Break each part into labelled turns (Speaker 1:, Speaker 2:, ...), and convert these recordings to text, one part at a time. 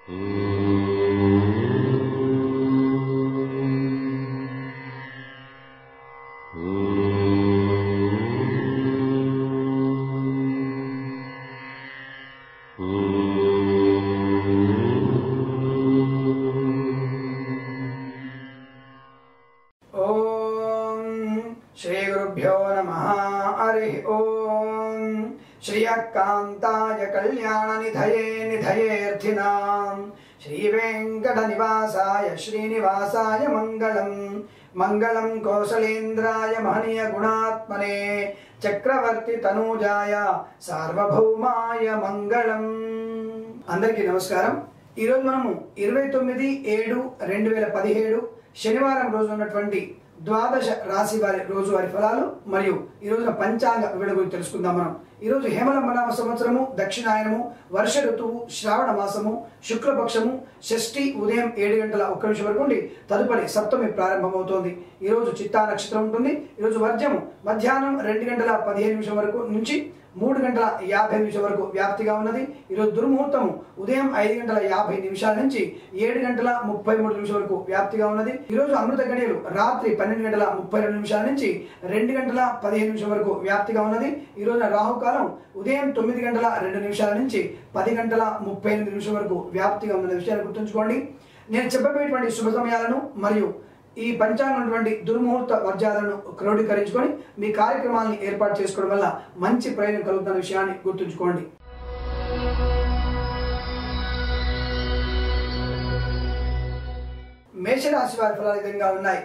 Speaker 1: श्री गुरुभ्यो नमः। हरि ओम। श्रियकांताय कल्याण निधये निधयेऽर्थिनां श्री वेंकट निवासाय श्रीनिवासाय मंगलम मंगलम कौसलेन्द्राय महनीय गुणात्मने चक्रवर्ती तनूजाय सार्वभौमाय मंगलम। अंदरिकी नमस्कारम। ఈ రోజు మనము 29/7/2017 శనివారం రోజు ఉన్నటువంటి ద్వాదశ రాశి వారి రోజువారీ ఫలాలు మరియు ఈ రోజున పంచాంగ వివరణ గురించి తెలుసుకుందాం. మనం ఈ రోజు హేమలంబనామ సంవత్సరము, దక్షిణాయనము, వర్ష ఋతువు, శ్రావణ మాసము, శుక్లపక్షము, షష్ఠి ఉదయం 7:01 వరకు ఉండి తదుపరి సప్తమి ప్రారంభమవుతోంది. ఈ రోజు చిత్తా నక్షత్రం ఉంటుంది. ఈ రోజు వర్జము మధ్యాహ్నం 2:15 వరకు నుంచి 3:50 వరకు వ్యాప్తిగా ఉన్నది. ఈరోజు దుర్ముహూర్తము ఉదయం 5:50 నుంచి 7:33 వరకు వ్యాప్తిగా ఉన్నది. ఈరోజు అమృత గడియలు రాత్రి 12:32 నుంచి 2:15 వరకు వ్యాప్తిగా ఉన్నది. ఈ రోజున రాహుకాలం ఉదయం 9:02 నుంచి 10:38 వరకు వ్యాప్తిగా ఉన్న విషయాన్ని గుర్తుంచుకోండి. నేను చెప్పబోయేటువంటి శుభ సమయాలను మరియు ఈ పంచాంగం దుర్ముహూర్త వర్జాలను క్రోడీకరించుకొని మీ కార్యక్రమాలను ఏర్పాటు చేసుకోవడం వల్ల మంచి ప్రయోజనం కలుగుతున్న విషయాన్ని గుర్తుంచుకోండి. మేషరాశి వారి ఫలాలు విధంగా ఉన్నాయి.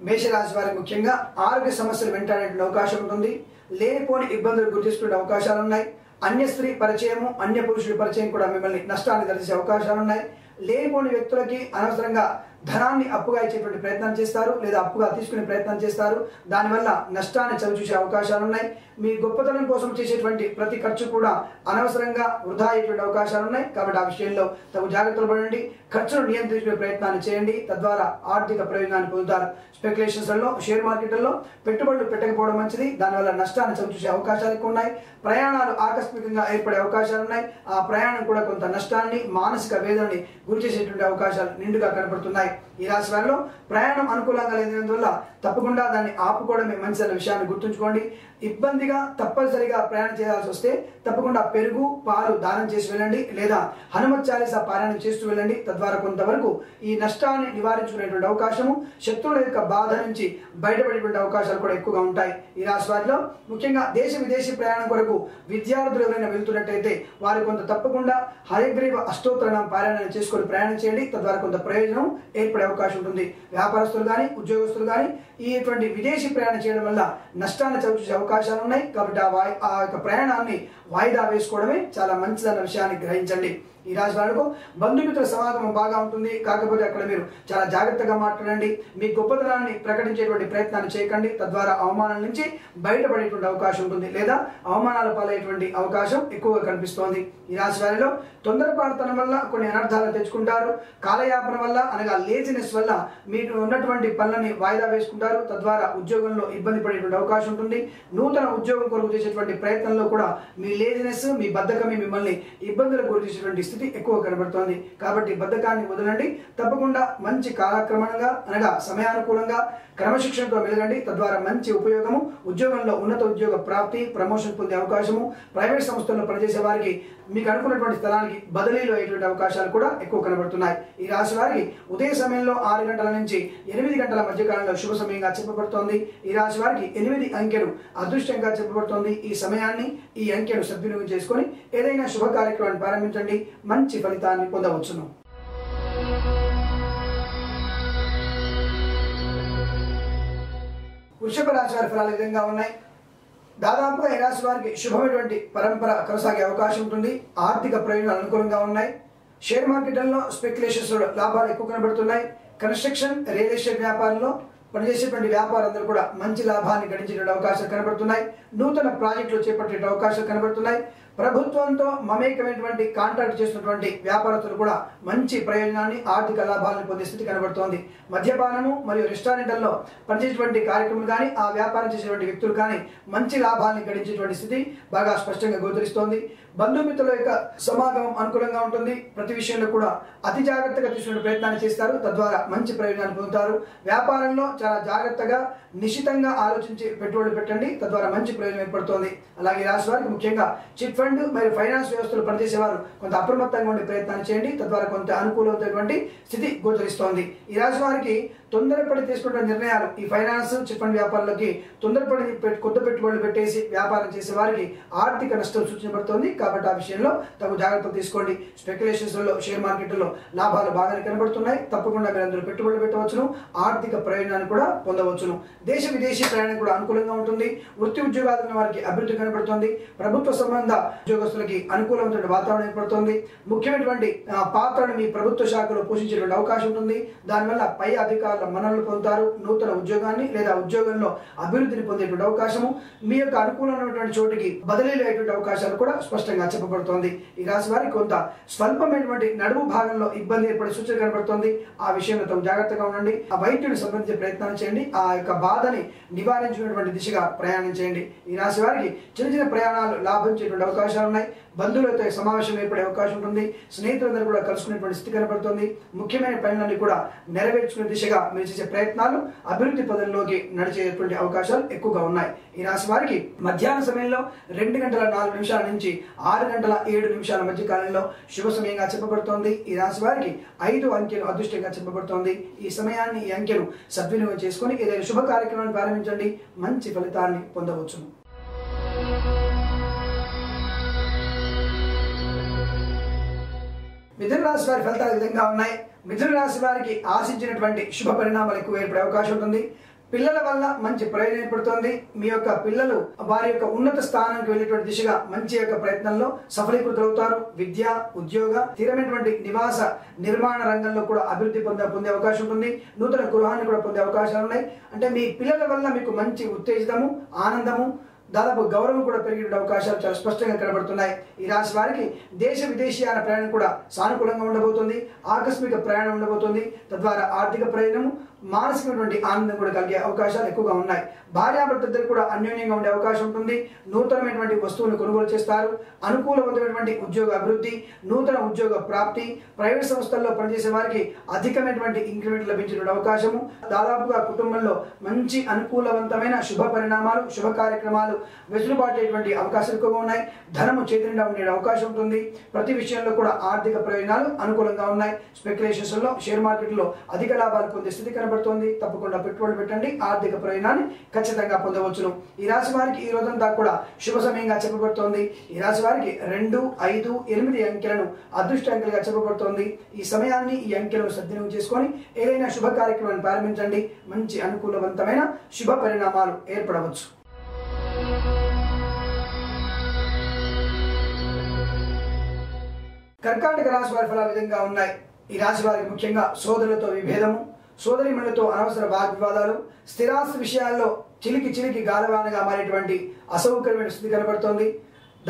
Speaker 1: మేషరాశి వారికి ముఖ్యంగా ఆరోగ్య సమస్యలు వెంటాడే అవకాశం ఉంటుంది. లేనిపోని ఇబ్బందులు గుర్తించుకునే అవకాశాలు ఉన్నాయి. అన్య స్త్రీ పరిచయము, అన్య పురుషుడి పరిచయం కూడా మిమ్మల్ని నష్టాన్ని దర్శించే అవకాశాలు ఉన్నాయి. లేనిపోని వ్యక్తులకి అనవసరంగా ధనాన్ని అప్పుగా ఇచ్చేటువంటి ప్రయత్నం చేస్తారు లేదా అప్పుగా తీసుకునే ప్రయత్నం చేస్తారు. దానివల్ల నష్టాన్ని చవిచూసే అవకాశాలు ఉన్నాయి. మీ గొప్పతనం కోసం చేసేటువంటి ప్రతి ఖర్చు కూడా అనవసరంగా వృధా అయ్యేటువంటి అవకాశాలు ఉన్నాయి. కాబట్టి ఆ విషయంలో తగు జాగ్రత్తలు పడండి. ఖర్చును నియంత్రించుకునే ప్రయత్నాన్ని చేయండి. తద్వారా ఆర్థిక ప్రయోజనాన్ని పొందుతారు. స్పెక్యులేషన్స్లలో, షేర్ మార్కెట్లలో పెట్టుబడులు పెట్టకపోవడం మంచిది. దానివల్ల నష్టాన్ని చవిచూసే అవకాశాలు ఎక్కువ ఉన్నాయి. ప్రయాణాలు ఆకస్మికంగా ఏర్పడే అవకాశాలు ఉన్నాయి. ఆ ప్రయాణం కూడా కొంత నష్టాన్ని, మానసిక వేదనని గురి చేసేటువంటి అవకాశాలు నిండుగా కనబడుతున్నాయి. ఈ రాశి వారిలో ప్రయాణం అనుకూలంగా లేనందువల్ల తప్పకుండా దాన్ని ఆపుకోవడమే మంచిదన్న విషయాన్ని గుర్తుంచుకోండి. ఇబ్బందిగా తప్పనిసరిగా ప్రయాణం చేయాల్సి వస్తే తప్పకుండా పెరుగు, పాలు దానం చేసి వెళ్ళండి లేదా హనుమత్ చాలీసా పారాయణం చేస్తూ వెళ్ళండి. తద్వారా కొంతవరకు ఈ నష్టాన్ని నివారించుకునేటువంటి అవకాశము, శత్రువుల యొక్క బాధ నుంచి బయటపడేటువంటి అవకాశాలు కూడా ఎక్కువగా ఉంటాయి. ఈ రాశి వారిలో ముఖ్యంగా దేశ విదేశీ ప్రయాణం కొరకు విద్యార్థులు ఎవరైనా వెళ్తున్నట్టయితే వారు కొంత తప్పకుండా హయగ్రీవ అష్టోత్తరం పారాయణం చేసుకొని ప్రయాణం చేయండి. తద్వారా కొంత ప్రయోజనం ఏర్పడే అవకాశం ఉంటుంది. వ్యాపారస్తులు కానీ, ఉద్యోగస్తులు కానీ ఇటువంటి విదేశీ ప్రయాణం చేయడం వల్ల నష్టాన్ని చవిచూసే అవకాశాలు ఉన్నాయి. కాబట్టి ఆ యొక్క ప్రయాణాన్ని వాయిదా వేసుకోవడమే చాలా మంచిదన్న విషయాన్ని గ్రహించండి. ఈ రాశి వాళ్లకు బంధుమిత్రుల సమాగమం బాగా ఉంటుంది. కాకపోతే అక్కడ మీరు చాలా జాగ్రత్తగా మాట్లాడండి. మీ గొప్పతనాన్ని ప్రకటించేటువంటి ప్రయత్నాన్ని చేయకండి. తద్వారా అవమానాల నుంచి బయటపడేటువంటి అవకాశం ఉంటుంది లేదా అవమానాల పాలయ్యేటువంటి అవకాశం ఎక్కువగా కనిపిస్తోంది. ఈ రాశి వారిలో తొందరపాటుతనం వల్ల కొన్ని అనర్థాలు తెచ్చుకుంటారు. కాలయాపన వల్ల అనగా లేజినెస్ వల్ల మీరు ఉన్నటువంటి పనులని వాయిదా వేసుకుంటారు. తద్వారా ఉద్యోగంలో ఇబ్బంది పడేటువంటి అవకాశం ఉంటుంది. నూతన ఉద్యోగం కొరకు చేసేటువంటి ప్రయత్నంలో కూడా మీ లేజినెస్, మీ బద్ధకమే మిమ్మల్ని ఇబ్బందులకు గురి చేసేటువంటి స్థితి ఎక్కువ కనబడుతోంది. కాబట్టి బద్ధకాన్ని వదలండి. తప్పకుండా మంచి కాలక్రమంగా అనగా సమయానుకూలంగా క్రమశిక్షణతో మెలగండి. తద్వారా మంచి ఉపయోగము, ఉద్యోగంలో ఉన్నత ఉద్యోగ ప్రాప్తి, ప్రమోషన్ పొందే అవకాశము, ప్రైవేట్ సంస్థల్లో పనిచేసే వారికి మీకు అనుకున్నటువంటి స్థలానికి బదిలీలు అయ్యేటువంటి అవకాశాలు కూడా ఎక్కువ కనబడుతున్నాయి. ఈ రాశి వారికి ఉదయ సమయంలో 6 గంటల నుంచి 8 గంటల మధ్య కాలంలో శుభ సమయంగా చెప్పబడుతోంది. ఈ రాశి వారికి 8 అంకెను అదృష్టంగా చెప్పబడుతోంది. ఈ సమయాన్ని, ఈ అంకెను సద్వినియోగం చేసుకొని ఏదైనా శుభ కార్యక్రమాన్ని ప్రారంభించండి. మంచి ఫలితాన్ని పొందవచ్చును. వృషభ రాశి వారి ఫలాలు విధంగా ఉన్నాయి. దాదాపుగా ఈ రాశి వారికి శుభమైనటువంటి పరంపర కొనసాగే అవకాశం ఉంటుంది. ఆర్థిక ప్రయోజనాలు అనుకూలంగా ఉన్నాయి. షేర్ మార్కెట్లలో స్పెక్యులేషన్స్ లాభాలు ఎక్కువ కనబడుతున్నాయి. కన్స్ట్రక్షన్, రియల్ ఎస్టేట్ వ్యాపారంలో పనిచేసేటువంటి వ్యాపారులందరూ కూడా మంచి లాభాన్ని గడించేటువంటి అవకాశాలు కనబడుతున్నాయి. నూతన ప్రాజెక్టులు చేపట్టే అవకాశాలు కనబడుతున్నాయి. ప్రభుత్వంతో మమేకమైనటువంటి కాంట్రాక్ట్ చేసినటువంటి వ్యాపారస్తులు కూడా మంచి ప్రయోజనాన్ని ఆర్థిక లాభాలను పొందే స్థితి కనబడుతోంది. మద్యపానము మరియు రెస్టారెంట్లలో పనిచేసేటువంటి కార్యక్రమాలు కానీ ఆ వ్యాపారం చేసేటువంటి వ్యక్తులు కానీ మంచి లాభాలను గడించేటువంటి స్థితి బాగా స్పష్టంగా గోచరిస్తోంది. బంధుమిత్రుల యొక్క సమాగమం అనుకూలంగా ఉంటుంది. ప్రతి విషయంలో కూడా అతి జాగ్రత్తగా తీసుకునే ప్రయత్నాన్ని చేస్తారు, తద్వారా మంచి ప్రయోజనాలు పొందుతారు. వ్యాపారంలో చాలా జాగ్రత్తగా నిశితంగా ఆలోచించి పెట్టుబడులు పెట్టండి, తద్వారా మంచి ప్రయోజనం ఏర్పడుతోంది. అలాగే రాశి వారికి ముఖ్యంగా చిట్ ఫండ్ మరియు ఫైనాన్స్ వ్యవస్థలు పనిచేసేవారు కొంత అప్రమత్తంగా ఉండే ప్రయత్నాన్ని చేయండి, తద్వారా కొంత అనుకూలమైనటువంటి స్థితి గోచరిస్తోంది. ఈ రాశి వారికి తొందరపడి తీసుకున్న నిర్ణయాలు ఈ ఫైనాన్స్ చిట్ ఫండ్ వ్యాపారాలకి తొందరపడి కొత్త పెట్టుబడులు పెట్టేసి వ్యాపారం చేసే వారికి ఆర్థిక నష్టం సూచించబడుతోంది. కాబట్టి ఆ విషయంలో తగు జాగ్రత్తలు తీసుకోండి. స్పెక్యులేషన్స్ లో షేర్ మార్కెట్లో లాభాలు బాగానే కనబడుతున్నాయి. తప్పకుండా మీరు అందులో పెట్టుబడులు పెట్టవచ్చును, ఆర్థిక ప్రయోజనాన్ని కూడా పొందవచ్చును. దేశ విదేశీ ప్రయాణం కూడా అనుకూలంగా ఉంటుంది. వృత్తి ఉద్యోగాలు వారికి అభివృద్ధి కనబడుతుంది. ప్రభుత్వ సంబంధ ఉద్యోగస్తులకి అనుకూలమైన వాతావరణం ఏర్పడుతుంది. ముఖ్యమైనటువంటి పాత్రను మీ ప్రభుత్వ శాఖలో పోషించేటువంటి అవకాశం ఉంటుంది. దానివల్ల పై అధికారుల మన్ననలు పొందుతారు. నూతన ఉద్యోగాన్ని లేదా ఉద్యోగంలో అభివృద్ధిని పొందేటువంటి అవకాశము, మీ యొక్క అనుకూలమైనటువంటి చోటికి బదిలీలు అయ్యేటువంటి అవకాశాలు కూడా స్పష్టంగా చెప్పబడుతోంది. ఈ రాశి వారికి కొంత స్వల్పమైనటువంటి నడుము భాగంలో ఇబ్బంది ఏర్పడే సూచన కనబడుతోంది. ఆ విషయంలో తమ జాగ్రత్తగా ఉండండి. ఆ వైద్యుని సంబంధించే ప్రయత్నాలు చేయండి. ఆ యొక్క బాధని నివారించుకునేటువంటి దిశగా ప్రయాణం చేయండి. ఈ రాశి వారికి చిన్న చిన్న ప్రయాణాలు లాభం చేసేటువంటి అవకాశాలు ఉన్నాయి. బంధువులతో సమావేశం ఏర్పడే అవకాశం ఉంటుంది. స్నేహితులందరూ కూడా కలుసుకునేటువంటి స్థితి కనబడుతుంది. ముఖ్యమైన పనులన్నీ కూడా నెరవేర్చుకునే దిశగా మీరు చేసే ప్రయత్నాలు అభివృద్ధి పదంలోకి నడిచేటువంటి అవకాశాలు ఎక్కువగా ఉన్నాయి. ఈ రాశి వారికి మధ్యాహ్న సమయంలో 2:04 నుంచి 6:07 మధ్య కాలంలో శుభ సమయంగా చెప్పబడుతోంది. ఈ రాశి వారికి 5 అంకెలు అదృష్టంగా చెప్పబడుతోంది. ఈ సమయాన్ని ఈ అంకెలు సద్వినియోగం చేసుకుని ఏదైనా శుభ కార్యక్రమాన్ని ప్రారంభించండి, మంచి ఫలితాన్ని పొందవచ్చును. మిథున రాశి వారి ఫలితాలు విధంగా ఉన్నాయి. మిథున రాశి వారికి ఆశించినటువంటి శుభ పరిణామాలు ఎక్కువ ఏర్పడే అవకాశం ఉంటుంది. పిల్లల వల్ల మంచి ప్రయోజనం ఏర్పడుతుంది. మీ యొక్క పిల్లలు వారి యొక్క ఉన్నత స్థానానికి వెళ్ళేటువంటి దిశగా మంచి యొక్క ప్రయత్నంలో సఫలీకృతులవుతారు. విద్య, ఉద్యోగ, స్థిరమైనటువంటి నివాస నిర్మాణ రంగంలో కూడా అభివృద్ధి పొందే అవకాశం ఉంటుంది. నూతన గృహాన్ని కూడా పొందే అవకాశాలు ఉన్నాయి. అంటే మీ పిల్లల వల్ల మీకు మంచి ఉత్తేజము, ఆనందము, దాదాపు గౌరవం కూడా పెరిగే అవకాశాలు చాలా స్పష్టంగా కనబడుతున్నాయి. ఈ రాశి వారికి దేశ విదేశీయాల ప్రయాణం కూడా సానుకూలంగా ఉండబోతుంది. ఆకస్మిక ప్రయాణం ఉండబోతుంది. తద్వారా ఆర్థిక ప్రయోజనము, మానసికమైనటువంటి ఆనందం కూడా కలిగే అవకాశాలు ఎక్కువగా ఉన్నాయి. భార్యాభర్తలు కూడా అన్యోన్యంగా ఉండే అవకాశం ఉంటుంది. నూతనమైనటువంటి వస్తువులను కొనుగోలు చేస్తారు. అనుకూలమైనటువంటి ఉద్యోగ అభివృద్ధి, నూతన ఉద్యోగ ప్రాప్తి, ప్రైవేట్ సంస్థల్లో పనిచేసే వారికి అధికమైనటువంటి ఇంక్రిమెంట్ లభించేటువంటి అవకాశము, దాదాపుగా కుటుంబంలో మంచి అనుకూలవంతమైన శుభ పరిణామాలు, శుభ కార్యక్రమాలు వెసులుబాటేటువంటి అవకాశాలు ఎక్కువగా ఉన్నాయి. ధనము చేతినిండా ఉండే అవకాశం ఉంటుంది. ప్రతి విషయంలో కూడా ఆర్థిక ప్రయోజనాలు అనుకూలంగా ఉన్నాయి. స్పెక్యులేషన్స్ లో షేర్ మార్కెట్ లో అధిక లాభాలు పొందే స్థితి కనబడుతోంది. తప్పకుండా పెట్టుబడులు పెట్టండి, ఆర్థిక ప్రయోజనాన్ని ఖచ్చితంగా పొందవచ్చును. ఈ రాశి వారికి ఈ రోజంతా కూడా శుభ సమయంగా చెప్పబడుతోంది. ఈ రాశి వారికి 2, 5, 8 అంకెలను అదృష్ట అంకెలుగా చెప్పబడుతోంది. ఈ సమయాన్ని ఈ అంకెలను సద్వినియోగం చేసుకొని ఏదైనా శుభ కార్యక్రమాన్ని ప్రారంభించండి. మంచి అనుకూలవంతమైన శుభ పరిణామాలు ఏర్పడవచ్చు. కర్కాటక రాశి వారి ఫలాలు విధంగా ఉన్నాయి. ఈ రాశి వారికి ముఖ్యంగా సోదరులతో విభేదము, సోదరిమణులతో అనవసర వాగ్వివాదాలు, స్థిరాస్తి విషయాల్లో చిలికి గాలవానగా మారేటువంటి అసౌకర్యమైన స్థితి కనబడుతోంది.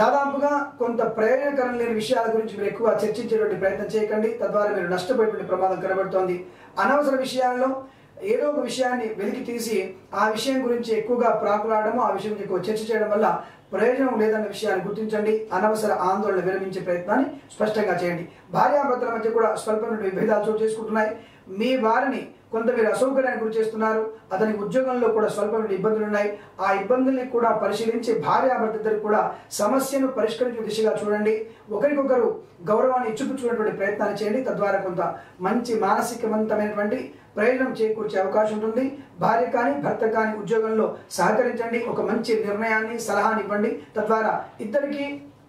Speaker 1: దాదాపుగా కొంత ప్రయోజనకరం లేని విషయాల గురించి మీరు ఎక్కువ చర్చించేటువంటి ప్రయత్నం చేయకండి, తద్వారా మీరు నష్టపోయేటువంటి ప్రమాదం కనబడుతోంది. అనవసర విషయాల్లో ఏదో ఒక విషయాన్ని వెలికి తీసి ఆ విషయం గురించి ఎక్కువగా ప్రాకులాడము, ఆ విషయం ఎక్కువ చర్చ చేయడం వల్ల ప్రయోజనం లేదన్న విషయాన్ని గుర్తించండి. అనవసర ఆందోళన విరమించే ప్రయత్నాన్ని స్పష్టంగా చేయండి. భార్యాభర్తల మధ్య కూడా స్వల్పమైన విభేదాలు చోటు చేసుకుంటున్నాయి. మీ వారిని కొంత మీరు అసౌకర్యానికి గురి చేస్తున్నారు. అతనికి ఉద్యోగంలో కూడా స్వల్పమైన ఇబ్బందులు ఉన్నాయి. ఆ ఇబ్బందుల్ని కూడా పరిశీలించి భార్యాభర్తలిద్దరు కూడా సమస్యను పరిష్కరించే దిశగా చూడండి. ఒకరికొకరు గౌరవాన్ని ఇచ్చిపుచ్చుకునేటువంటి ప్రయత్నాన్ని చేయండి. తద్వారా కొంత మంచి మానసికవంతమైనటువంటి ప్రయోజనం చేకూర్చే అవకాశం ఉంటుంది. భార్య కానీ భర్త కానీ ఉద్యోగంలో సహకరించండి. ఒక మంచి నిర్ణయాన్ని, సలహాని ఇవ్వండి. తద్వారా ఇద్దరికి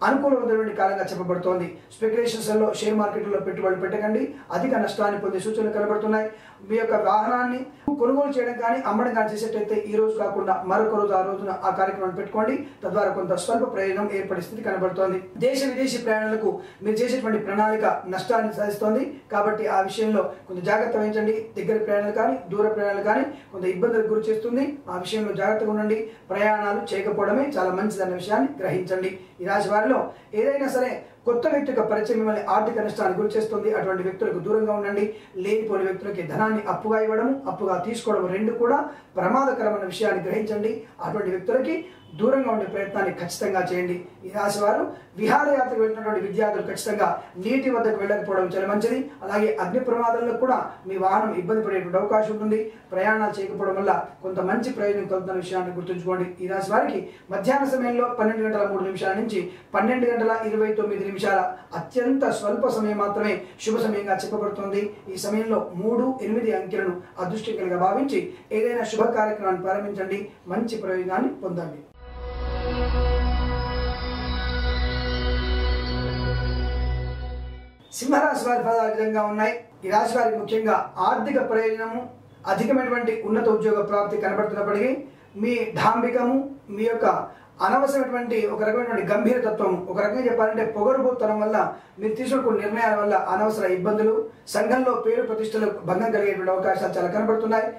Speaker 1: అనుకూలమైనటువంటి కాలంగా చెప్పబడుతోంది. స్పెక్యులేషన్స్లో షేర్ మార్కెట్లో పెట్టుబడులు పెట్టకండి, అధిక నష్టాన్ని పొందే సూచనలు కనబడుతున్నాయి. మీ యొక్క వాహనాన్ని కొనుగోలు చేయడం కానీ అమ్మడం కానీ చేసేటైతే ఈ రోజు కాకుండా మరొక రోజు ఆ రోజున ఆ కార్యక్రమాన్ని పెట్టుకోండి. తద్వారా కొంత స్వల్ప ప్రయోజనం ఏర్పడే స్థితి కనబడుతోంది. దేశ విదేశీ ప్రయాణాలకు మీరు చేసేటువంటి ప్రణాళిక నష్టాన్ని సాధిస్తోంది. కాబట్టి ఆ విషయంలో కొంత జాగ్రత్త వహించండి. దగ్గర ప్రయాణాలు కానీ దూర ప్రయాణాలు కానీ కొంత ఇబ్బందులకు గురి చేస్తుంది. ఆ విషయంలో జాగ్రత్తగా ఉండండి. ప్రయాణాలు చేయకపోవడమే చాలా మంచిదన్న విషయాన్ని గ్రహించండి. ఈ రాశి వారిలో వారిలో ఏదైనా సరే కొత్త వ్యక్తి యొక్క పరిచయం మిమ్మల్ని ఆర్థిక నష్టానికి గురి చేస్తుంది. అటువంటి వ్యక్తులకు దూరంగా ఉండండి. లేనిపోని వ్యక్తులకి ధనాన్ని అప్పుగా ఇవ్వడం, అప్పుగా తీసుకోవడం రెండు కూడా ప్రమాదకరమైన విషయాన్ని గ్రహించండి. అటువంటి వ్యక్తులకి దూరంగా ఉండే ప్రయత్నాన్ని ఖచ్చితంగా చేయండి. ఈ రాశి వారు విహారయాత్రకు వెళ్ళినటువంటి విద్యార్థులు ఖచ్చితంగా నీటి వద్దకు వెళ్ళకపోవడం చాలా మంచిది. అలాగే అగ్ని ప్రమాదాల్లో కూడా మీ వాహనం ఇబ్బంది పడేటువంటి అవకాశం ఉంటుంది. ప్రయాణాలు చేయకపోవడం వల్ల కొంత మంచి ప్రయోజనం కలుగుతున్న విషయాన్ని గుర్తుంచుకోండి. ఈ రాశి వారికి మధ్యాహ్న సమయంలో 12:03 నుంచి 12:29 అత్యంత స్వల్ప సమయం మాత్రమే శుభ సమయంగా చెప్పబడుతుంది. ఈ సమయంలో 3, 8 అంకెలను అదృష్టంగా భావించి ఏదైనా శుభ కార్యక్రమాన్ని ప్రారంభించండి. మంచి ప్రయోజనాన్ని పొందండి. సింహరాశి వారి ఫలాలు విధంగా ఉన్నాయి. ఈ రాశి వారికి ముఖ్యంగా ఆర్థిక ప్రయోజనము, అధికమైనటువంటి ఉన్నత ఉద్యోగ ప్రాప్తి కనబడుతున్నప్పటికీ మీ డాంబికము, మీ యొక్క అనవసరమైనటువంటి ఒక రకమైనటువంటి గంభీరతత్వం, ఒక రకంగా చెప్పాలంటే పొగరుబోతనం వల్ల మీరు తీసుకున్న నిర్ణయాల వల్ల అనవసర ఇబ్బందులు, సంఘంలో పేరు ప్రతిష్టలు భంగం కలిగేటువంటి అవకాశాలు చాలా కనబడుతున్నాయి.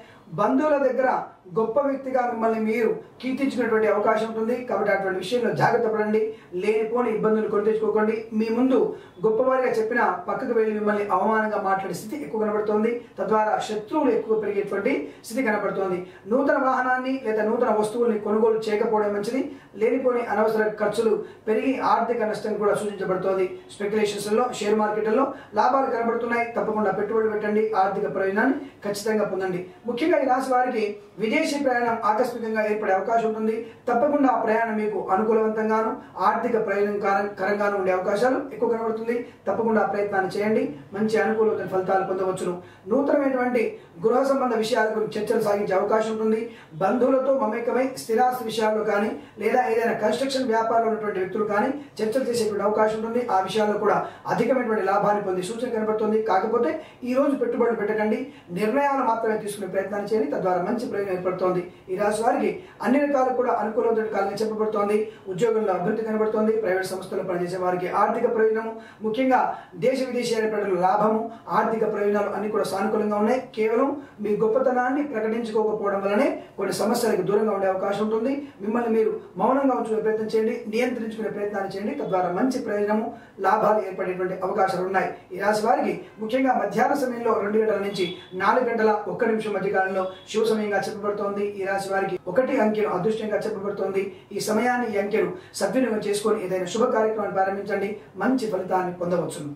Speaker 1: బంధువుల దగ్గర గొప్ప వ్యక్తిగా మిమ్మల్ని మీరు కీర్తించుకునేటువంటి అవకాశం ఉంటుంది. కాబట్టి అటువంటి విషయంలో జాగ్రత్త పడండి. లేనిపోని ఇబ్బందులు కొని తెచ్చుకోకండి. మీ ముందు గొప్పవారిగా చెప్పిన పక్కకు వెళ్ళి మిమ్మల్ని అవమానంగా మాట్లాడే స్థితి ఎక్కువ కనబడుతోంది. తద్వారా శత్రువులు ఎక్కువ పెరిగేటువంటి స్థితి కనబడుతోంది. నూతన వాహనాన్ని లేదా నూతన వస్తువుల్ని కొనుగోలు చేయకపోవడం మంచిది. లేనిపోని అనవసర ఖర్చులు పెరిగి ఆర్థిక నష్టం కూడా సూచించబడుతోంది. స్పెక్యులేషన్స్ లో, షేర్ మార్కెట్లలో లాభాలు కనబడుతున్నాయి. తప్పకుండా పెట్టుబడి పెట్టండి. ఆర్థిక ప్రయోజనాన్ని ఖచ్చితంగా పొందండి. ముఖ్యంగా ఈ రాశి వారికి విదేశీ ప్రయాణం ఆకస్మికంగా ఏర్పడే అవకాశం ఉంటుంది. తప్పకుండా ఆ ప్రయాణం మీకు అనుకూలవంతంగాను ఆర్థిక ప్రయోజనకరంగాను ఉండే అవకాశాలు ఎక్కువ కనబడుతుంది. తప్పకుండా ఆ ప్రయత్నాన్ని చేయండి. మంచి అనుకూలమైన ఫలితాలు పొందవచ్చును. నూతనమైనటువంటి గృహ సంబంధ విషయాల గురించి చర్చలు సాగించే అవకాశం ఉంటుంది. బంధువులతో మమేకమై స్థిరాస్తి విషయాల్లో కానీ లేదా ఏదైనా కన్స్ట్రక్షన్ వ్యాపారంలో ఉన్నటువంటి వ్యక్తులు కానీ చర్చలు చేసేటువంటి అవకాశం ఉంటుంది. ఆ విషయాల్లో కూడా అధికమైనటువంటి లాభాన్ని పొందే సూచన కనబడుతుంది. కాకపోతే ఈ రోజు పెట్టుబడులు పెట్టకండి. నిర్ణయాలు మాత్రమే తీసుకునే ప్రయత్నాన్ని చేయండి. తద్వారా మంచి ప్రయోజనం ఏర్పడుతోంది. ఈ రాశి వారికి అన్ని రకాలు కూడా అనుకూలమైన కాలంగా చెప్పబడుతోంది. ఉద్యోగంలో అభివృద్ధి కనబడుతోంది. ప్రైవేట్ సంస్థల్లో పనిచేసే వారికి ఆర్థిక ప్రయోజనము, ముఖ్యంగా దేశ విదేశీయాల ప్రజల లాభము, ఆర్థిక ప్రయోజనాలు అన్ని కూడా సానుకూలంగా ఉన్నాయి. కేవలం మీ గొప్పతనాన్ని ప్రకటించుకోకపోవడం వల్లనే కొన్ని సమస్యలకు దూరంగా ఉండే అవకాశం ఉంటుంది. మిమ్మల్ని మీరు మౌనంగా ఉంచుకునే ప్రయత్నం చేయండి. నియంత్రించుకునే ప్రయత్నాన్ని చేయండి. తద్వారా మంచి ప్రయోజనము, లాభాలు ఏర్పడేటువంటి అవకాశాలు ఉన్నాయి. ఈ రాశి వారికి ముఖ్యంగా మధ్యాహ్న సమయంలో 2 గంటల నుంచి 4 గంటల 1 నిమిషం మధ్య కాలంలో శుభ సమయంగా చెప్పబడుతోంది. ఈ రాశి వారికి 1 అంకెను అదృష్టంగా చెప్పబడుతోంది. ఈ సమయాన్ని, ఈ అంకెను సద్వినియోగం చేసుకొని ఏదైనా శుభ కార్యక్రమాన్ని ప్రారంభించండి. మంచి ఫలితాన్ని పొందవచ్చును.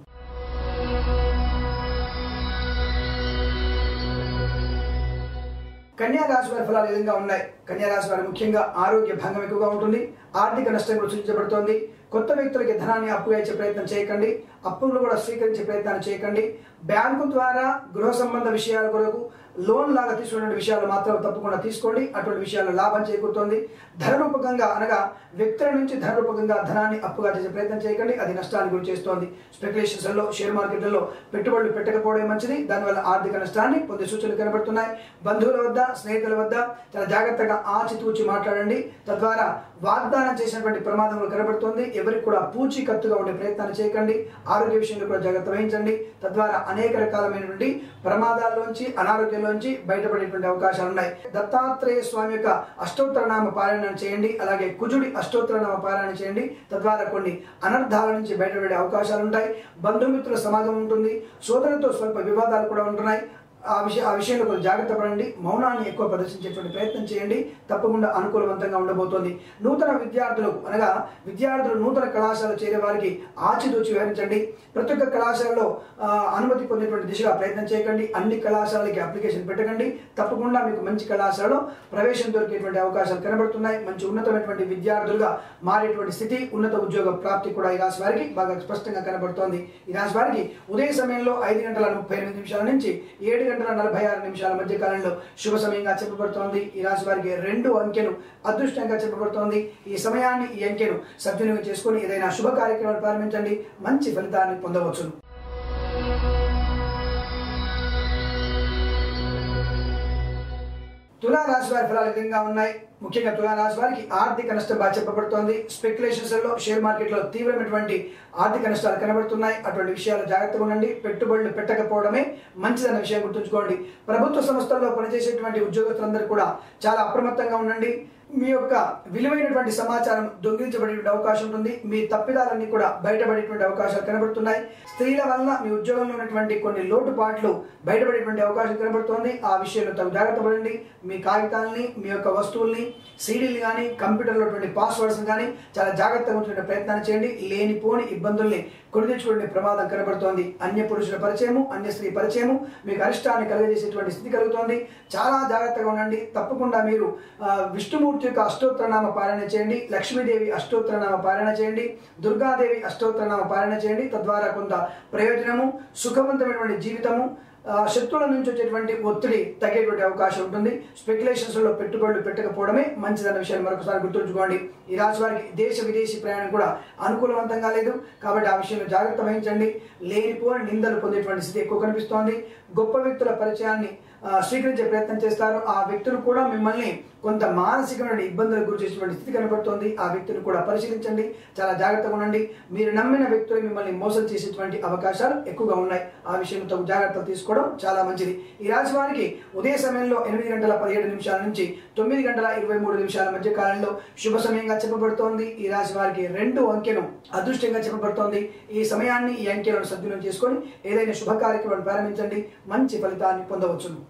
Speaker 1: కన్యా రాశి వారి ఫలాలు విధంగా ఉన్నాయి. కన్యా రాశి వారి ముఖ్యంగా ఆరోగ్య భంగం ఎక్కువగా ఉంటుంది. ఆర్థిక నష్టం కూడా సూచించబడుతోంది. కొత్త వ్యక్తులకి ధనాన్ని అప్పుగా ఇచ్చే ప్రయత్నం చేయకండి. అప్పులు కూడా స్వీకరించే ప్రయత్నాన్ని చేయకండి. బ్యాంకు ద్వారా గృహ సంబంధ విషయాల కొరకు లోన్ లాగా తీసుకునే విషయాలు మాత్రం తప్పకుండా తీసుకోండి. అటువంటి విషయాల్లో లాభం చేకూరుతోంది. ధనరూపకంగా అనగా వ్యక్తుల నుంచి ధనరూపకంగా ధనాన్ని అప్పుగా చేసే ప్రయత్నం చేయకండి. అది నష్టాన్ని గురి చేస్తోంది. స్పెక్యులేషన్స్లో, షేర్ మార్కెట్లలో పెట్టుబడులు పెట్టకపోవడం మంచిది. దానివల్ల ఆర్థిక నష్టాన్ని పొందే సూచనలు కనబడుతున్నాయి. బంధువుల వద్ద, స్నేహితుల వద్ద చాలా జాగ్రత్తగా ఆచితూచి మాట్లాడండి. తద్వారా వాగ్దానం చేసినటువంటి ప్రమాదములు కనబడుతోంది. ఎవరికి కూడా పూచీకత్తుగా ఉండే ప్రయత్నాన్ని చేయకండి. ఆరోగ్య విషయంలో కూడా జాగ్రత్త వహించండి. తద్వారా అనేక రకాలమైనటువంటి ప్రమాదాల్లోంచి, అనారోగ్యంలోంచి బయటపడేటువంటి అవకాశాలు ఉన్నాయి. దత్తాత్రేయ స్వామి యొక్క అష్టోత్తరనామ పారాయణ చేయండి. అలాగే కుజుడి అష్టోత్తరనామ పారాయణ చేయండి. తద్వారా కొన్ని అనర్థాల నుంచి బయటపడే అవకాశాలు ఉంటాయి. బంధుమిత్రుల సమాగమం ఉంటుంది. సోదరులతో స్వల్ప వివాదాలు కూడా ఉంటున్నాయి. ఆ విషయంలో కొంచెం జాగ్రత్త పడండి. మౌనాన్ని ఎక్కువ ప్రదర్శించేటువంటి ప్రయత్నం చేయండి. తప్పకుండా అనుకూలవంతంగా ఉండబోతోంది. నూతన విద్యార్థులకు అనగా విద్యార్థులు నూతన కళాశాల చేరే వారికి ఆచితూచి వివరించండి. ప్రతి ఒక్క కళాశాలలో అనుమతి పొందేటువంటి దిశగా ప్రయత్నం చేయకండి. అన్ని కళాశాలకి అప్లికేషన్ పెట్టకండి. తప్పకుండా మీకు మంచి కళాశాలలో ప్రవేశం దొరికేటువంటి అవకాశాలు కనబడుతున్నాయి. మంచి ఉన్నతమైనటువంటి విద్యార్థులుగా మారేటువంటి స్థితి, ఉన్నత ఉద్యోగ ప్రాప్తి కూడా ఈ రాశి వారికి బాగా స్పష్టంగా కనబడుతోంది. ఈ రాశి వారికి ఉదయ సమయంలో 5:38 నుంచి 7:46 మధ్య కాలంలో శుభ సమయంగా చెప్పబడుతోంది. ఈ రాశి వారికి 2 అంకెను అదృష్టంగా చెప్పబడుతోంది. ఈ సమయాన్ని, ఈ అంకెను సద్వినియోగం చేసుకుని ఏదైనా శుభ కార్యక్రమాలు ప్రారంభించండి. మంచి ఫలితాన్ని పొందవచ్చును. తులా రాశి వారి ఫలాలు విధంగా ఉన్నాయి. ముఖ్యంగా తులారాశి వారికి ఆర్థిక నష్టం బాగా చెప్పబడుతోంది. స్పెక్యులేషన్స్ లో షేర్ మార్కెట్ లో తీవ్రమైనటువంటి ఆర్థిక నష్టాలు కనబడుతున్నాయి. అటువంటి విషయాలు జాగ్రత్తగా ఉండండి. పెట్టుబడులు పెట్టకపోవడమే మంచిదన్న విషయం గుర్తుంచుకోండి. ప్రభుత్వ సంస్థల్లో పనిచేసేటువంటి ఉద్యోగస్తులందరూ కూడా చాలా అప్రమత్తంగా ఉండండి. మీ యొక్క విలువైనటువంటి సమాచారం దొంగిలించబడే అవకాశం ఉంటుంది. మీ తప్పిదాలన్నీ కూడా బయటపడేటువంటి అవకాశాలు కనబడుతున్నాయి. స్త్రీల వల్ల మీ ఉద్యోగంలో ఉన్నటువంటి కొన్ని లోటుపాట్లు బయటపడేటువంటి అవకాశం కనబడుతోంది. ఆ విషయంలో తగు జాగ్రత్త పడండి. మీ కాగితాలని, మీ యొక్క వస్తువుల్ని, సీడీలు కానీ, కంప్యూటర్లో పాస్వర్డ్స్ కానీ చాలా జాగ్రత్తగా ఉంచుకునే ప్రయత్నాన్ని చేయండి. లేనిపోని ఇబ్బందుల్ని కొని తెచ్చుకునే ప్రమాదం కనబడుతోంది. అన్య పురుషుల పరిచయము, అన్య స్త్రీ పరిచయము మీకు అరిష్టాన్ని కలిగజేసేటువంటి స్థితి కలుగుతోంది. చాలా జాగ్రత్తగా ఉండండి. తప్పకుండా మీరు విష్ణుమూర్తి యొక్క అష్టోత్తరనామ పారాయణ చేయండి. లక్ష్మీదేవి అష్టోత్తరనామ పారాయణ చేయండి. దుర్గాదేవి అష్టోత్తరనామ పారాయణ చేయండి. తద్వారా కొంత ప్రయోజనము, సుఖవంతమైనటువంటి జీవితము, శత్రువుల నుంచి వచ్చేటువంటి ఒత్తిడి తగ్గేటువంటి అవకాశం ఉంటుంది. స్పెక్యులేషన్స్ లో పెట్టుబడులు పెట్టకపోవడమే మంచిదన్న విషయాన్ని మరొకసారి గుర్తుంచుకోండి. ఈ రాశి వారికి దేశ విదేశీ ప్రయాణం కూడా అనుకూలవంతంగా లేదు కాబట్టి ఆ విషయంలో జాగ్రత్త వహించండి. లేనిపోని నిందలు పొందేటువంటి స్థితి ఎక్కువ కనిపిస్తోంది. గొప్ప వ్యక్తుల పరిచయాన్ని స్వీకరించే ప్రయత్నం చేస్తారు. ఆ వ్యక్తులు కూడా మిమ్మల్ని కొంత మానసికమైన ఇబ్బందులకు గురి చేసేటువంటి స్థితి కనబడుతోంది. ఆ వ్యక్తిని కూడా పరిశీలించండి. చాలా జాగ్రత్తగా ఉండండి. మీరు నమ్మిన వ్యక్తులు మిమ్మల్ని మోసం చేసేటువంటి అవకాశాలు ఎక్కువగా ఉన్నాయి. ఆ విషయంలో తగు జాగ్రత్తలు తీసుకోవడం చాలా మంచిది. ఈ రాశి వారికి ఉదయ సమయంలో 8:17 నుంచి 9:23 మధ్య కాలంలో శుభ సమయంగా చెప్పబడుతోంది. ఈ రాశి వారికి 2 అంకెను అదృష్టంగా చెప్పబడుతోంది. ఈ సమయాన్ని, ఈ అంకెలను సద్వినియోగం చేసుకొని ఏదైనా శుభ కార్యక్రమాన్ని ప్రారంభించండి. మంచి ఫలితాన్ని పొందవచ్చును.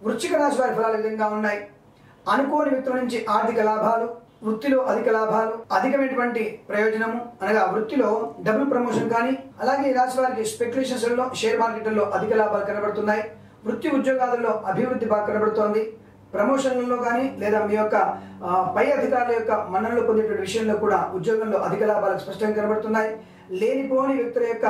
Speaker 1: వృశ్చిక రాశి వారి ఫలాలు ఈ విధంగా ఉన్నాయి. అనుకోని వ్యక్తుల నుంచి ఆర్థిక లాభాలు, వృత్తిలో అధిక లాభాలు, అధికమైనటువంటి ప్రయోజనము అనగా వృత్తిలో డబుల్ ప్రమోషన్ కానీ, అలాగే ఈ రాశి వారికి స్పెక్యులేషన్స్ లో షేర్ మార్కెట్లో అధిక లాభాలు కనబడుతున్నాయి. వృత్తి ఉద్యోగాలలో అభివృద్ధి బాగా కనబడుతోంది. ప్రమోషన్లలో కానీ లేదా మీ యొక్క పై అధికారుల యొక్క మన్ననలు పొందేటువంటి విషయంలో కూడా ఉద్యోగంలో అధిక లాభాలు స్పష్టంగా కనబడుతున్నాయి. లేనిపోని వ్యక్తుల యొక్క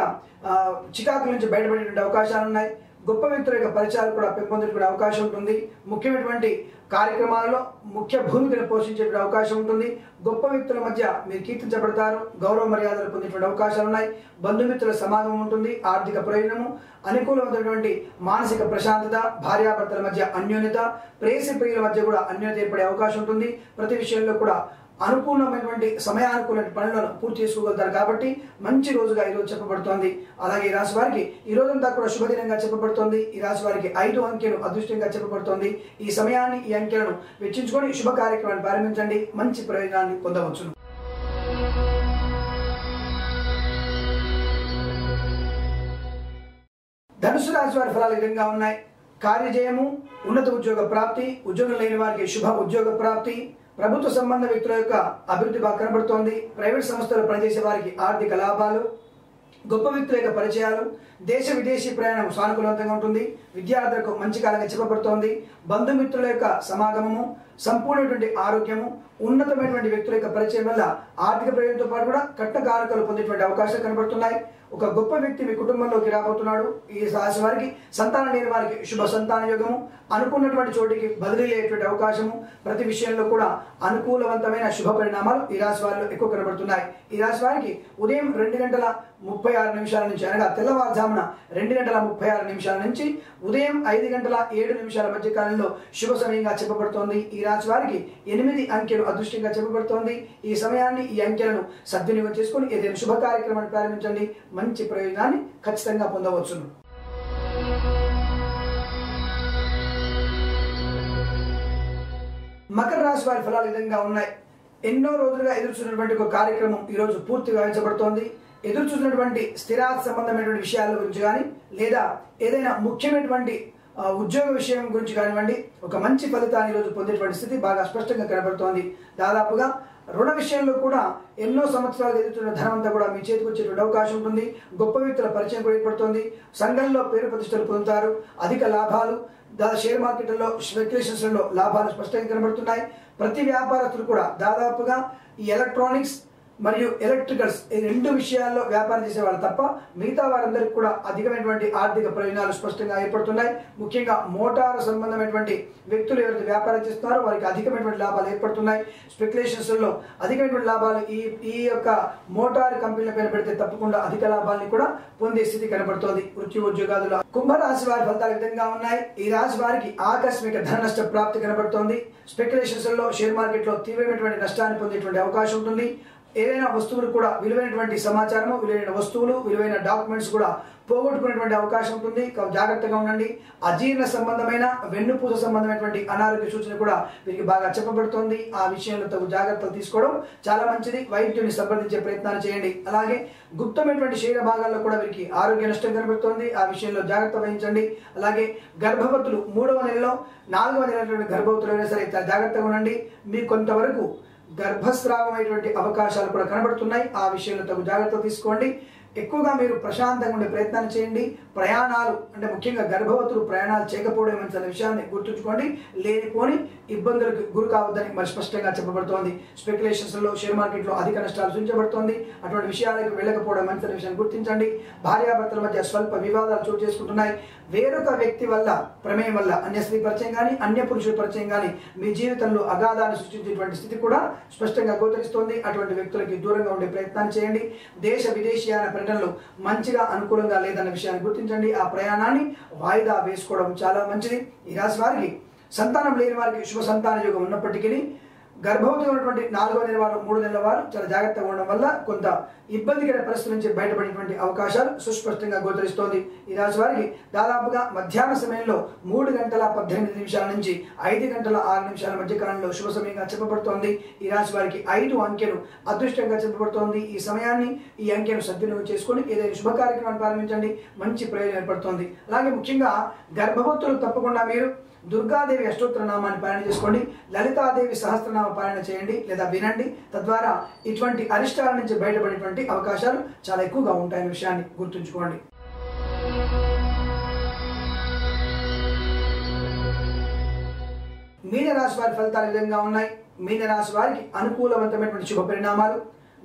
Speaker 1: చికాకుల నుంచి బయటపడేటువంటి అవకాశాలు ఉన్నాయి. గొప్ప వ్యక్తుల యొక్క పరిచయాలు కూడా పెంపొందేటువంటి అవకాశం ఉంటుంది. ముఖ్యమైనటువంటి కార్యక్రమాలలో ముఖ్య భూమికను పోషించేటువంటి అవకాశం ఉంటుంది. గొప్ప వ్యక్తుల మధ్య మీరు కీర్తించబడతారు. గౌరవ మర్యాదలు పొందేటువంటి అవకాశాలు ఉన్నాయి. బంధుమిత్రుల సమాగమం ఉంటుంది. ఆర్థిక ప్రయోజనము, అనుకూలమైనటువంటి మానసిక ప్రశాంతత, భార్యాభర్తల మధ్య అన్యోన్యత, ప్రేయసి ప్రియుల మధ్య కూడా అన్యోన్యత ఏర్పడే అవకాశం ఉంటుంది. ప్రతి విషయంలో కూడా అనుకూలమైనటువంటి సమయానుకూలమైన పనులను పూర్తి చేసుకోగలుగుతారు కాబట్టి మంచి రోజుగా ఈరోజు చెప్పబడుతోంది. అలాగే ఈ రాశి వారికి ఈ రోజంతా కూడా శుభదినంగా చెప్పబడుతోంది. ఈ రాశి వారికి 5 అంకెలు అదృష్టంగా చెప్పబడుతోంది. ఈ సమయాన్ని, ఈ అంకెలను వెచ్చించుకొని శుభ కార్యక్రమాన్ని ప్రారంభించండి. మంచి ప్రయోజనాన్ని పొందవచ్చును. ధనుసు రాశి వారి ఫలాలు ఈ విధంగా ఉన్నాయి. కార్యజయము, ఉన్నత ఉద్యోగ ప్రాప్తి, ఉద్యోగం లేని వారికి శుభ ఉద్యోగ ప్రాప్తి, ప్రభుత్వ సంబంధ వ్యక్తుల యొక్క అభివృద్ధి బాగా కనబడుతోంది. ప్రైవేట్ సంస్థలు పనిచేసే వారికి ఆర్థిక లాభాలు, గొప్ప వ్యక్తుల యొక్క పరిచయాలు, దేశ విదేశీ ప్రయాణం సానుకూలంగా ఉంటుంది. విద్యార్థులకు మంచి కాలంగా చెప్పబడుతోంది. బంధుమిత్రుల యొక్క సమాగమము, సంపూర్ణమైనటువంటి ఆరోగ్యము, ఉన్నతమైనటువంటి వ్యక్తుల యొక్క పరిచయం వల్ల ఆర్థిక ప్రయోజనంతో పాటు కూడా కట్న కానుకలు పొందేటువంటి అవకాశాలు కనబడుతున్నాయి. ఒక గొప్ప వ్యక్తి మీ కుటుంబంలోకి రాబోతున్నాడు. ఈ రాశి వారికి సంతానం లేని వారికి శుభ సంతాన యోగము, అనుకున్నటువంటి చోటికి బదిలీ అయ్యేటువంటి అవకాశము, ప్రతి విషయంలో కూడా అనుకూలవంతమైన శుభ పరిణామాలు ఈ రాశి వారిలో ఎక్కువ కనబడుతున్నాయి. ఈ రాశి వారికి ఉదయం 2:36 నుంచి అనగా తెల్లవారుజామున 2:36 నుంచి ఉదయం 5:07 మధ్య కాలంలో శుభ సమయంగా చెప్పబడుతోంది. ఈ రాశి వారికి 8 అంకెలు అదృష్టంగా చెప్పబడుతోంది. ఈ సమయాన్ని, ఈ అంకెలను సద్వినియోగం చేసుకుని ఏదైనా శుభ కార్యక్రమాన్ని ప్రారంభించండి. మంచి ప్రయోజనాన్ని ఖచ్చితంగా పొందవచ్చును. మకర రాశి వారి ఫలాలు ఈ విధంగా ఉన్నాయి. ఎన్నో రోజులుగా ఎదురుచూసినటువంటి ఒక కార్యక్రమం ఈ రోజు పూర్తిగా గావించబడుతోంది. ఎదురు చూసినటువంటి స్థిరాస్తి సంబంధమైనటువంటి విషయాల గురించి కానీ లేదా ఏదైనా ముఖ్యమైనటువంటి ఉద్యోగ విషయం గురించి కానివ్వండి, ఒక మంచి ఫలితాన్ని ఈరోజు పొందేటువంటి స్థితి బాగా స్పష్టంగా కనబడుతోంది. దాదాపుగా రుణ విషయంలో కూడా ఎన్నో సంవత్సరాలు ఎదుగుతున్న ధనం అంతా కూడా మీ చేతికి వచ్చేటువంటి అవకాశం ఉంటుంది. గొప్ప వ్యక్తుల పరిచయం కూడా ఏర్పడుతుంది. సంఘంలో పేరు ప్రతిష్టలు పొందుతారు. అధిక లాభాలు, షేర్ మార్కెట్లలో, స్పెక్యులేషన్స్లలో లాభాలు స్పష్టంగా కనబడుతున్నాయి. ప్రతి వ్యాపారస్తులు కూడా దాదాపుగా ఈ ఎలక్ట్రానిక్స్, మరియు ఎలక్ట్రికల్స్ ఈ రెండు విషయాల్లో వ్యాపారం చేసే వాళ్ళు తప్ప మిగతా వారందరికీ కూడా అధికమైనటువంటి ఆర్థిక ప్రయోజనాలు స్పష్టంగా ఏర్పడుతున్నాయి. ముఖ్యంగా మోటారు సంబంధమైనటువంటి వ్యక్తులు ఎవరైతే వ్యాపారం చేస్తున్నారో వారికి అధికమైనటువంటి లాభాలు ఏర్పడుతున్నాయి. స్పెక్యులేషన్స్ లో అధికమైనటువంటి లాభాలు ఈ యొక్క మోటారు కంపెనీల పైన పెడితే తప్పకుండా అధిక లాభాలని కూడా పొందే స్థితి కనబడుతోంది. వృత్తి ఉద్యోగాదులు కుంభరాశి వారి ఫలితాలు విధంగా ఉన్నాయి. ఈ రాశి వారికి ఆకస్మిక ధన నష్ట ప్రాప్తి కనబడుతోంది. స్పెక్యులేషన్స్ లో షేర్ మార్కెట్ లో తీవ్రమైనటువంటి నష్టాన్ని పొందేటువంటి అవకాశం ఉంటుంది. ఏదైనా వస్తువులు కూడా విలువైనటువంటి సమాచారము, విలువైన వస్తువులు, విలువైన డాక్యుమెంట్స్ కూడా పోగొట్టుకునేటువంటి అవకాశం ఉంటుంది. జాగ్రత్తగా ఉండండి. అజీర్ణ సంబంధమైన వెన్నుపూస సంబంధమైనటువంటి అనారోగ్య సూచన కూడా వీరికి బాగా చెప్పబడుతోంది. ఆ విషయంలో తగు జాగ్రత్తలు తీసుకోవడం చాలా మంచిది. వైద్యుని సంప్రదించే ప్రయత్నాలు చేయండి. అలాగే గుప్తమైనటువంటి శరీర భాగాల్లో కూడా వీరికి ఆరోగ్య నష్టం కనబడుతోంది. ఆ విషయంలో జాగ్రత్త వహించండి. అలాగే గర్భవతులు 3వ నెలలో 4వ నెల గర్భవతులు అయినా సరే జాగ్రత్తగా ఉండండి. మీకు కొంతవరకు గర్భస్రావమైనటువంటి అవకాశాలు కూడా కనబడుతున్నాయి. ఆ విషయంలో తగు జాగ్రత్త తీసుకోండి. ఎక్కువగా మీరు ప్రశాంతంగా ఉండే ప్రయత్నాలు చేయండి. ప్రయాణాలు అంటే ముఖ్యంగా గర్భవతులు ప్రయాణాలు చేయకపోవడం మంచి విషయాన్ని గుర్తుంచుకోండి. లేనిపోని ఇబ్బందులకు గురి కావద్దని మరి స్పష్టంగా చెప్పబడుతోంది. స్పెక్యులేషన్స్ లో షేర్ మార్కెట్ లో అధిక నష్టాలు సూచించబడుతోంది. అటువంటి విషయాలకు వెళ్ళకపోవడం మంచి విషయాన్ని గుర్తించండి. భార్యాభర్తల మధ్య స్వల్ప వివాదాలు చోటు చేసుకుంటున్నాయి. వేరొక వ్యక్తి వల్ల ప్రమేయం వల్ల అన్య స్త్రీ పరిచయం కానీ అన్య పురుషుల పరిచయం కానీ మీ జీవితంలో అగాధాన్ని సృష్టించేటువంటి స్థితి కూడా స్పష్టంగా గోచరిస్తోంది. అటువంటి వ్యక్తులకి దూరంగా ఉండే ప్రయత్నాన్ని చేయండి. దేశ విదేశీయాన పర్యటనలు మంచిగా అనుకూలంగా లేదన్న విషయాన్ని గుర్తించండి. ఆ ప్రయాణాన్ని వాయిదా వేసుకోవడం చాలా మంచిది. ఈ రాశి వారికి సంతానం లేని వారికి శుభ సంతాన యోగం ఉన్నప్పటికీ గర్భవతి ఉన్నటువంటి 4వ నెల వారు 3 నెలల వారు చాలా జాగ్రత్తగా ఉండడం వల్ల కొంత ఇబ్బందికర పరిస్థితుల నుంచి బయటపడేటువంటి అవకాశాలు సుస్పష్టంగా గోచరిస్తోంది. ఈ రాశి వారికి దాదాపుగా మధ్యాహ్న సమయంలో 3 గంటల 18 నిమిషాల నుంచి 5 గంటల 6 నిమిషాల మధ్య కాలంలో శుభ సమయంగా చెప్పబడుతోంది. ఈ రాశి వారికి 5 అంకెను అదృష్టంగా చెప్పబడుతోంది. ఈ సమయాన్ని ఈ అంకెను సద్వినియోగం చేసుకొని ఏదైనా శుభ కార్యక్రమాన్ని ప్రారంభించండి. మంచి ప్రయోజనం ఏర్పడుతోంది. అలాగే ముఖ్యంగా గర్భవతులు తప్పకుండా మీరు దుర్గాదేవి అష్టోత్తర నామాన్ని పాలన చేసుకోండి. లలితాదేవి సహస్రనామ పాలన చేయండి లేదా వినండి. తద్వారా ఇటువంటి అరిష్టాల నుంచి బయటపడేటువంటి అవకాశాలు చాలా ఎక్కువగా ఉంటాయనే విషయాన్ని గుర్తుంచుకోండి. మీనరాశి వారి ఫలితాలు విధంగా ఉన్నాయి. మీనరాశి వారికి అనుకూలవంతమైనటువంటి శుభ పరిణామాలు,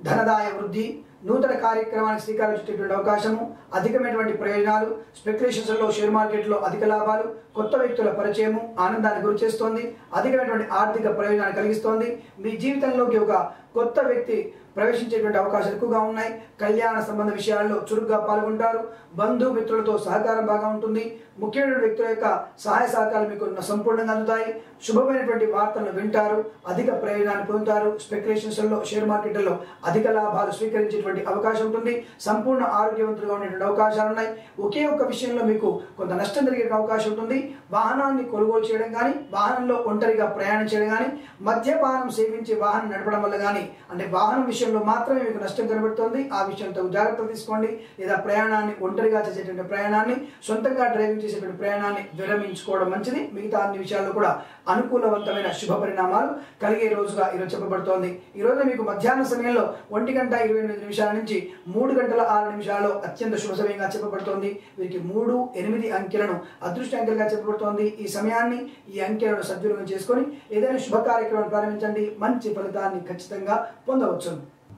Speaker 1: ధనదాయ వృద్ధి, నూతన కార్యక్రమానికి శ్రీకారం చుట్టేటువంటి అవకాశము, అధికమైనటువంటి ప్రయోజనాలు, స్పెక్యులేషన్స్ లో షేర్ మార్కెట్ లో అధిక లాభాలు, కొత్త వ్యక్తుల పరిచయము ఆనందాన్ని గురి చేస్తోంది. అధికమైనటువంటి ఆర్థిక ప్రయోజనాన్ని కలిగిస్తోంది. మీ జీవితంలోకి ఒక కొత్త వ్యక్తి ప్రవేశించేటువంటి అవకాశాలు ఎక్కువగా ఉన్నాయి. కళ్యాణ సంబంధ విషయాల్లో చురుగ్గా పాల్గొంటారు. బంధుమిత్రులతో సహకారం బాగా ఉంటుంది. ముఖ్యమైన వ్యక్తుల యొక్క సహాయ సహకారాలు మీకు సంపూర్ణంగా అందుతాయి. శుభమైనటువంటి వార్తలను వింటారు. అధిక ప్రయోజనాన్ని పొందుతారు. స్పెక్యులేషన్స్ లో షేర్ మార్కెట్లలో అధిక లాభాలు స్వీకరించేటువంటి అవకాశం ఉంటుంది. సంపూర్ణ ఆరోగ్యవంతులుగా ఉండేటువంటి అవకాశాలు ఉన్నాయి. ఒకే ఒక్క విషయంలో మీకు కొంత నష్టం జరిగే అవకాశం ఉంటుంది. వాహనాన్ని కొనుగోలు చేయడం కానీ, వాహనంలో ఒంటరిగా ప్రయాణం చేయడం కానీ, మద్యపానం సేవించి వాహనం నడపడం వల్ల కానీ అంటే వాహనం విషయంలో మాత్రమే మీకు నష్టం కనబడుతుంది. ఆ విషయంతో జాగ్రత్తలు తీసుకోండి. లేదా ప్రయాణాన్ని ఒంటరిగా చేసేటువంటి ప్రయాణాన్ని, సొంతంగా డ్రైవింగ్ చేసేటువంటి ప్రయాణాన్ని విరమించుకోవడం మంచిది. మిగతా అన్ని విషయాల్లో కూడా అనుకూలవంతమైన శుభ పరిణామాలు కలిగే రోజుగా ఈరోజు చెప్పబడుతోంది. ఈ రోజు మీకు మధ్యాహ్న సమయంలో 1:28 నుంచి 3:06 అత్యంత శుభ సమయంగా చెప్పబడుతోంది. వీరికి 3, 8 అంకెలను అదృష్ట అంకెలుగా చెప్పబడుతోంది. ఈ సమయాన్ని ఈ అంకెలను సద్వినియోగం చేసుకొని ఏదైనా శుభ కార్యక్రమాన్ని ప్రారంభించండి. మంచి ఫలితాన్ని ఖచ్చితంగా పొందవచ్చు.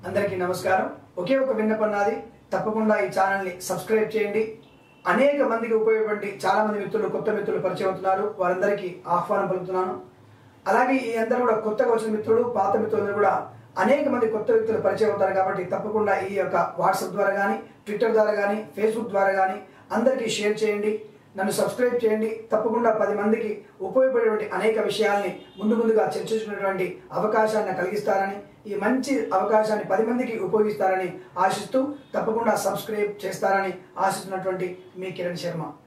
Speaker 1: అందరికీ నమస్కారం. ఒకే ఒక విన్నపం నాది, తప్పకుండా ఈ ఛానల్ని సబ్స్క్రైబ్ చేయండి. అనేక మందికి ఉపయోగపడి చాలా మంది మిత్రులు, కొత్త మిత్రులు పరిచయం అవుతున్నారు. వారందరికీ ఆహ్వానం పలుకుతున్నాను. అలాగే ఈ అందరూ కూడా కొత్తగా వచ్చిన మిత్రులు, పాత మిత్రులందరూ కూడా అనేక మంది కొత్త వ్యక్తులు పరిచయం అవుతారు. కాబట్టి తప్పకుండా ఈ యొక్క వాట్సాప్ ద్వారా కానీ, ట్విట్టర్ ద్వారా కానీ, ఫేస్బుక్ ద్వారా కానీ అందరికీ షేర్ చేయండి. నన్ను సబ్స్క్రైబ్ చేయండి. తప్పకుండా 10 మందికి ఉపయోగపడేటువంటి అనేక విషయాల్ని ముందుగా చర్చించుకునేటువంటి అవకాశాన్ని కలిగిస్తారని, ఈ మంచి అవకాశాన్ని 10 మందికి ఉపయోగిస్తారని ఆశిస్తూ తప్పకుండా సబ్స్క్రైబ్ చేస్తారని ఆశిస్తున్నటువంటి మీ కిరణ్ శర్మ.